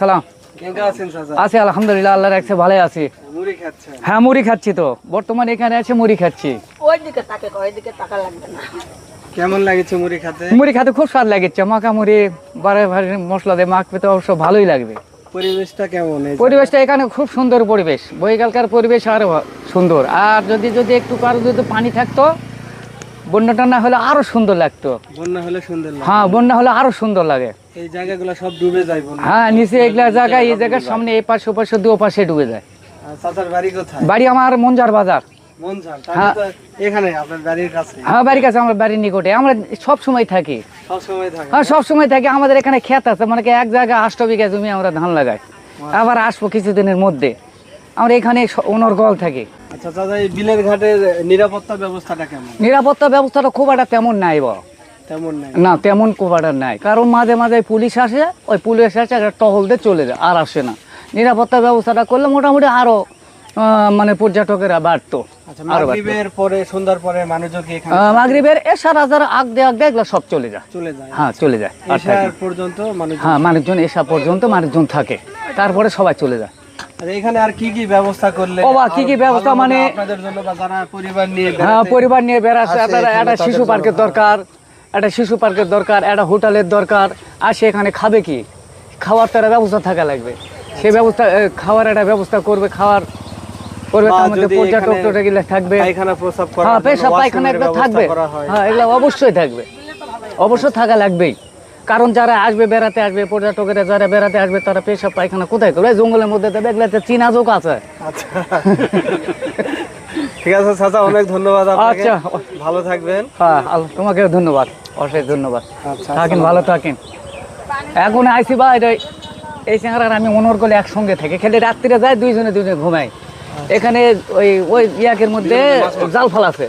সালাম। আছি আলহামদুলিল্লাহ, আল্লাহ রাখছে, ভালো আছি। হ্যাঁ, মুড়ি খাচ্ছি তো, বর্তমানে এখানে আছে মুড়ি খাচ্ছি। কেমন লাগছে মুড়ি খেতে? মুড়ি খেতে খুব স্বাদ লাগছে, মাখা মুড়ি বারে বারে মশলা দিয়ে মাখবে তো অবশ্য ভালোই লাগবে। পরিবেশটা কেমন? পরিবেশটা এখানে খুব সুন্দর পরিবেশ, বৈকালকার পরিবেশ আরো সুন্দর। আর যদি যদি একটু কারো যদি পানি থাকতো, বন্যাটা না হলে আরো সুন্দর লাগতো। বন্যা হলে সুন্দর লাগে। হ্যাঁ, বন্যা হলে আরো সুন্দর লাগে। এই জায়গাগুলো সব ডুবে যায় বন্যা। হ্যাঁ, নিচে এগুলা জায়গায়, এই জায়গার সামনে এই পাশে ও পাশে দু পাশে ডুবে যায়। চাচার বাড়ি কোথায়? বাড়ি আমার মঞ্জার বাজার। মনঝাল। হ্যাঁ। এখানে আপনার বাড়ির কাছে? হ্যাঁ, বাড়ির কাছে, আমার বাড়ির নিকটে। আমরা সব সময় থাকি। সব সময় থাকে? হ্যাঁ, সব সময় থাকি। আমাদের এখানে ক্ষেত আছে, মানে কি এক জায়গায় 8 বিঘা জমি আমরা ধান লাগাই। আবার আসবো কিছুদিনের মধ্যে। আমরা এখানে অনর্গল থাকি। আচ্ছা চাচা, এই বিলের ঘাটের নিরাপত্তা ব্যবস্থাটা কেমন? নিরাপত্তা ব্যবস্থাটা খুব একটা তেমন নাই বা, তেমন নাই? না তেমন খুব একটা নাই, কারণ মাঝে মাঝে পুলিশ আসে, ওই পুলিশ আসে একটা টহল দিয়ে চলে যায়, আর আসে না। নিরাপত্তা ব্যবস্থাটা করলে মোটামুটি আরো মানে পর্যটকেরা বাড়তো। আচ্ছা, মাগরিবের পরে, সন্ধ্যার পরে মানুষজন কি এখানে? মাগরিবের এশার আজার আগ দিয়ে এগুলো সব চলে যায়। চলে যায়? হ্যাঁ, চলে যায়। আর থাকে এশার না। পর্যন্ত মানুষ? হ্যাঁ, মানুষজন এসা পর্যন্ত মানুষজন থাকে, তারপরে সবাই চলে যায়। আচ্ছা, এখানে আর কি কি ব্যবস্থা করলে? ও বা, কি কি ব্যবস্থা মানে আপনাদের জন্য বা যারা পরিবার নিয়ে হ্যাঁ, বেড়াতে পরিবার নিয়ে বেড়াচ্ছে, আসে, আপনার এখানে একটা তাদের শিশু জন্য পার্কের দরকার, একটা শিশু পার্কের দরকার, একটা হোটেলের দরকার। আর সেখানে খাবে কি, খাওয়ার তো একটা ব্যবস্থা থাকা লাগবে। সেই ব্যবস্থা, খাওয়ার একটা ব্যবস্থা করবে, খাওয়ার করবে, বা তার মধ্যে যদি পর্যটক এখানে টটক থাকবে। পায়খানা প্রস্রাব করার হ্যাঁ, জন্য পেশাব পায়খানা ওয়াশরুমের একটা ব্যবস্থা থাকবে। করা হয়। হ্যাঁ, এগুলো অবশ্যই থাকবে, অবশ্যই থাকা লাগবেই। কারণ যারা আসবে, বেড়াতে আসবে, পর্যটকেরা যারা বেড়াতে আসবে, তারা পেশাব পায়খানা কোথায় করবে? জঙ্গলের মধ্যে দেবে, এগুলো চীনা যোগ আছে। আচ্ছা ঠিক আছে চাচা, অনেক ধন্যবাদ আপনাকে। আচ্ছা। ভালো থাকবেন। হ্যাঁ, তোমাকেও ধন্যবাদ, অশেষ ধন্যবাদ। আচ্ছা, থাকেন, ভালো থাকেন। এখন আইসি বা এটা এই চেহারার আমি মনোর করলে একসঙ্গে থেকে খেলে রাত্রিরে যায়, দুইজনে ঘুমাই। এখানে ওই ওই ইয়াকের মধ্যে জাল ফাল আছে।